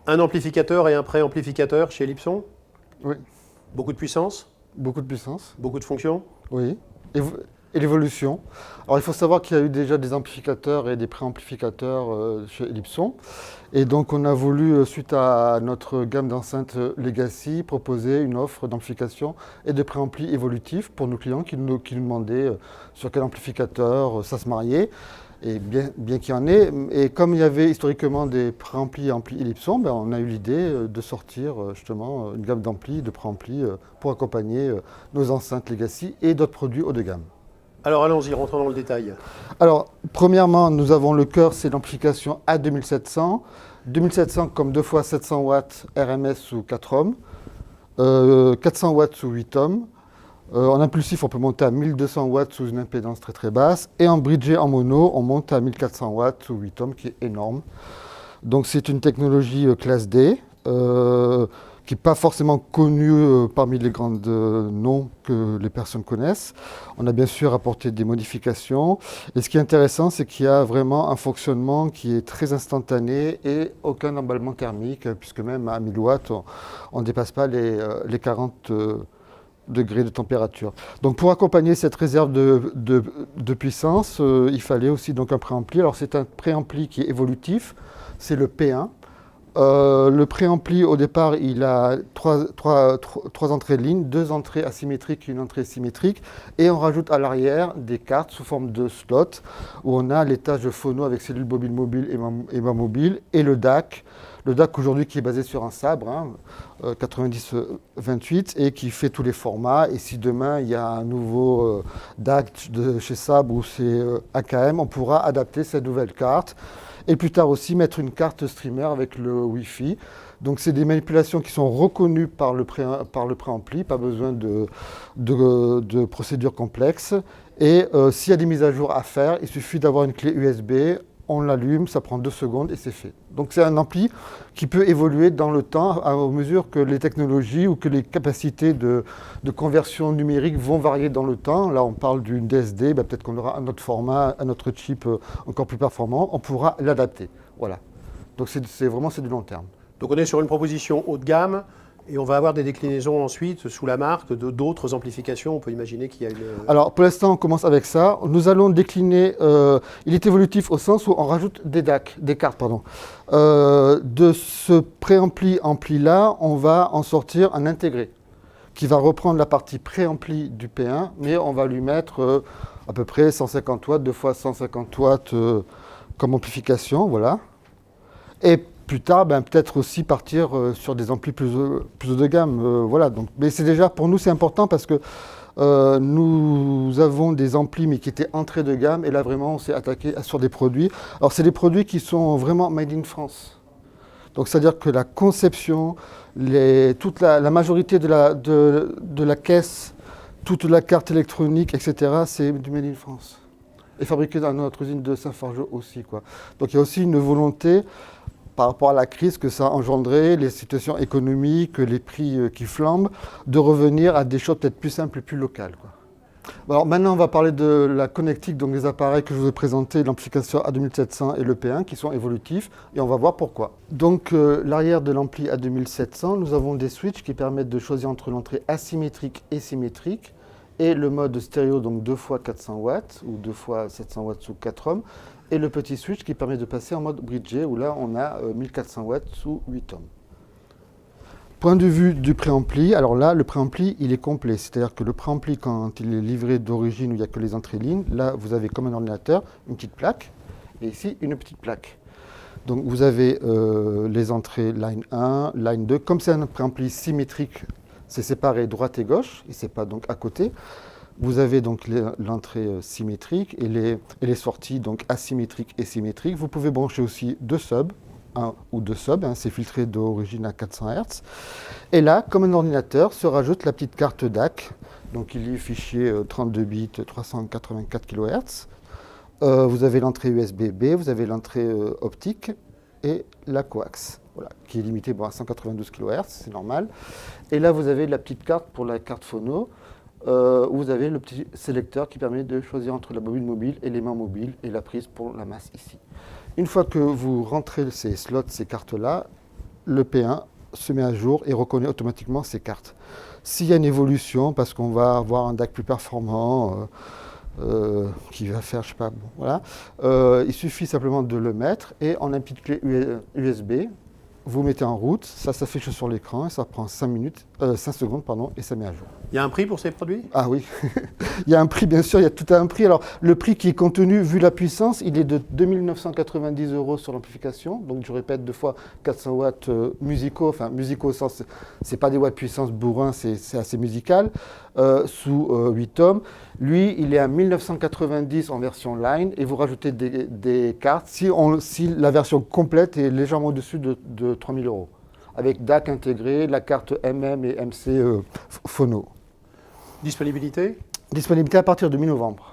Un amplificateur et un préamplificateur chez Ellipson. Oui, Beaucoup de puissance, beaucoup de puissance. beaucoup de fonctions. Oui. Et l'évolution. Alors il faut savoir qu'il y a eu déjà des amplificateurs et des préamplificateurs chez Ellipson. Et donc on a voulu, suite à notre gamme d'enceintes Legacy, proposer une offre d'amplification et de préampli évolutif pour nos clients qui nous demandaient sur quel amplificateur ça se mariait. Et bien qu'il y en ait, et comme il y avait historiquement des préamplis et amplis Ellipson, ben, on a eu l'idée de sortir justement une gamme d'amplis, de préamplis pour accompagner nos enceintes Legacy et d'autres produits haut de gamme. Alors allons-y, rentrons dans le détail. Alors, premièrement, nous avons le cœur, c'est l'amplification A2700. 2700 comme 2 fois 700 watts RMS sous 4 ohms, 400 watts sous 8 ohms. En impulsif, on peut monter à 1200 watts sous une impédance très très basse. Et en bridgé en mono, on monte à 1400 watts sous 8 ohms, qui est énorme. Donc c'est une technologie classe D, qui n'est pas forcément connue parmi les grands noms que les personnes connaissent. On a bien sûr apporté des modifications. Et ce qui est intéressant, c'est qu'il y a vraiment un fonctionnement qui est très instantané et aucun emballement thermique, puisque même à 1000 watts, on ne dépasse pas les 40 degrés de température. Donc pour accompagner cette réserve de puissance, il fallait aussi donc un préampli. Alors c'est un préampli qui est évolutif, c'est le P1. Le préampli, au départ, il a trois entrées de ligne, 2 entrées asymétriques et une entrée symétrique. Et on rajoute à l'arrière des cartes sous forme de slots où on a l'étage phono avec cellule bobine mobile et aimant mobile et le DAC. Le DAC aujourd'hui qui est basé sur un sabre, 90-28, et qui fait tous les formats. Et si demain il y a un nouveau DAC de chez Sabre ou c'est AKM, on pourra adapter cette nouvelle carte. Et plus tard aussi mettre une carte streamer avec le Wi-Fi. Donc c'est des manipulations qui sont reconnues par le préampli, pas besoin de procédures complexes. Et s'il y a des mises à jour à faire, il suffit d'avoir une clé USB, on l'allume, ça prend 2 secondes et c'est fait. Donc c'est un ampli qui peut évoluer dans le temps à mesure que les technologies ou que les capacités de conversion numérique vont varier dans le temps. Là on parle d'une DSD, ben peut-être qu'on aura un autre format, un autre chip encore plus performant, on pourra l'adapter. Voilà. Donc c'est du long terme. Donc on est sur une proposition haut de gamme et on va avoir des déclinaisons ensuite sous la marque d'autres amplifications. On peut imaginer qu'il y a une... Alors pour l'instant on commence avec ça. Nous allons décliner, il est évolutif au sens où on rajoute des DAC, des cartes pardon. De ce préampli ampli là, on va en sortir un intégré qui va reprendre la partie préampli du P1, mais on va lui mettre à peu près 150 watts, 2 fois 150 watts comme amplification, voilà. Et plus tard, ben, peut-être aussi partir sur des amplis plus haut de gamme. Voilà. Donc, mais c'est déjà, pour nous, c'est important parce que nous avons des amplis mais qui étaient entrée de gamme et là, vraiment, on s'est attaqué sur des produits. Alors, c'est des produits qui sont vraiment made in France. Donc, c'est-à-dire que la conception, toute la majorité de la caisse, toute la carte électronique, etc., c'est du made in France. Et fabriqué dans notre usine de Saint-Fargeau aussi, quoi. Donc, il y a aussi une volonté par rapport à la crise que ça a engendré, les situations économiques, les prix qui flambent, de revenir à des choses peut-être plus simples et plus locales, quoi. Alors maintenant, on va parler de la connectique, donc des appareils que je vous ai présentés, l'amplification A2700 et le P1, qui sont évolutifs, et on va voir pourquoi. Donc l'arrière de l'ampli A2700, nous avons des switches qui permettent de choisir entre l'entrée asymétrique et symétrique, et le mode stéréo, donc 2 fois 400 watts, ou 2 fois 700 watts sous 4 ohms, et le petit switch qui permet de passer en mode bridgé, où là on a 1400 watts sous 8 ohms. Point de vue du préampli, alors là le préampli il est complet, c'est-à-dire que le préampli quand il est livré d'origine où il n'y a que les entrées lignes, là vous avez comme un ordinateur une petite plaque, et ici une petite plaque. Donc vous avez les entrées line 1, line 2, comme c'est un préampli symétrique, c'est séparé droite et gauche, et c'est pas donc à côté. Vous avez donc l'entrée symétrique et les sorties donc asymétriques et symétriques. Vous pouvez brancher aussi 2 subs, 1 ou 2 subs, c'est filtré d'origine à 400 Hz. Et là, comme un ordinateur, se rajoute la petite carte DAC. Donc il y a fichier 32 bits, 384 kHz. Vous avez l'entrée USB-B, vous avez l'entrée optique et la coax, voilà, qui est limitée à 192 kHz, c'est normal. Et là, vous avez la petite carte pour la carte phono. Vous avez le petit sélecteur qui permet de choisir entre la bobine mobile et l'aimant mobile et la prise pour la masse ici. Une fois que vous rentrez ces slots, ces cartes-là, le P1 se met à jour et reconnaît automatiquement ces cartes. S'il y a une évolution, parce qu'on va avoir un DAC plus performant, qui va faire, je sais pas, bon, voilà, il suffit simplement de le mettre et en un petite clé USB, vous mettez en route, ça s'affiche sur l'écran et ça prend 5 secondes et ça met à jour. Il y a un prix pour ces produits? Ah oui, il y a un prix, bien sûr, il y a tout un prix. Alors, le prix qui est contenu, vu la puissance, il est de 2 990 € sur l'amplification. Donc, je répète 2 fois 400 watts musicaux. Enfin, musicaux au sens, c'est pas des watts puissance bourrin, c'est assez musical, sous 8 ohms. Lui, il est à 1990 en version line et vous rajoutez des cartes si la version complète est légèrement au-dessus de 3 000 €. Avec DAC intégré, la carte MM et MC phono. Disponibilité? Disponibilité à partir de mi-novembre.